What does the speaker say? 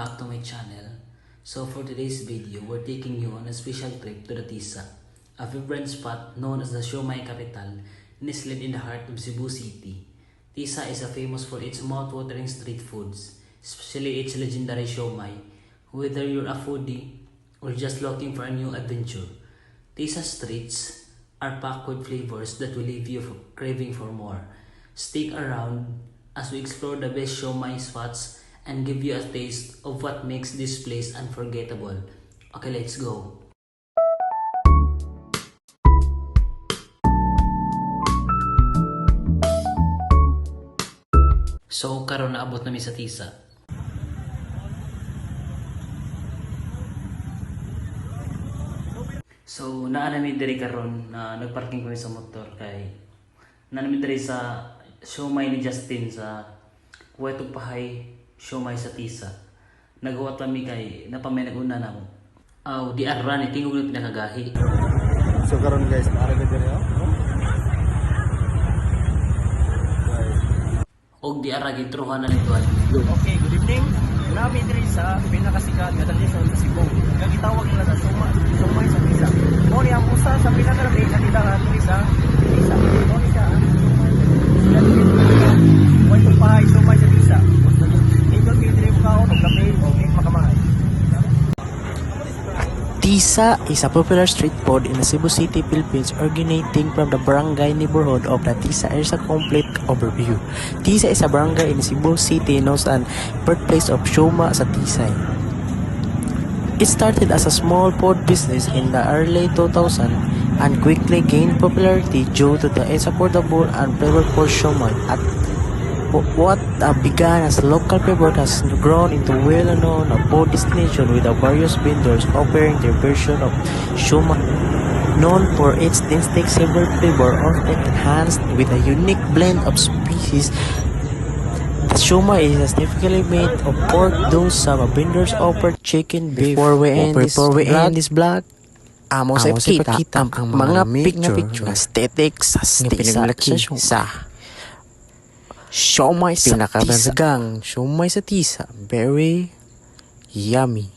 back to my channel. So for today's video, we're taking you on a special trip to the Tisa, a vibrant spot known as the Siomai capital, nestled in the heart of Cebu City. Tisa is famous for its mouth-watering street foods, especially its legendary siomai. Whether you're a foodie or just looking for a new adventure, Tisa streets are packed with flavors that will leave you craving for more. Stick around as we explore the best siomai spots and give you a taste of what makes this place unforgettable. Okay, let's go! So karon naabot namin sa Tisa. So naa namin diri karon na nagparking kami sa motor kay naa namin diri sa siomai ni Justin sa Kuwetog Pahay siomai sa Tisa. Nagawa kami kay napamay naguna na mo. Di arra ni tingog na pinakagahi. So karon guys, naara na diri Og di ara gitruhan na nito. Okay, good evening. Nami diri sa pinakasikat nga tradisyon sa Cebu. Nga gitawag nila sa siomai sa Tisa. Mo ni ang usa sa pinakalabi nga tindahan diri sa Tisa. Mo ni siya. Kuwetog Pahay siomai sa Tisa. Ito diri mo kaon og kape og makamahay. Tisa is a popular street food in the Cebu City, Philippines, originating from the barangay neighborhood of the Tisa. Here's a complete overview. Tisa is a barangay in Cebu City known as the birthplace of sioma sa Tisay. It started as a small food business in the early 2000 and quickly gained popularity due to its affordable and flavorful siomai. At what began as a local favorite has grown into well-known food destination with various vendors offering their version of siomai. Known for its distinct silver flavor, often enhanced with a unique blend of species, the siomai is typically made of pork, though some vendors offer chicken, beef. Before we end this vlog, amo sa ipakita ang mga picture aesthetics sa Tisa sa siomai sa Tisa. Pinakabansagang siomai sa Tisa. Very yummy.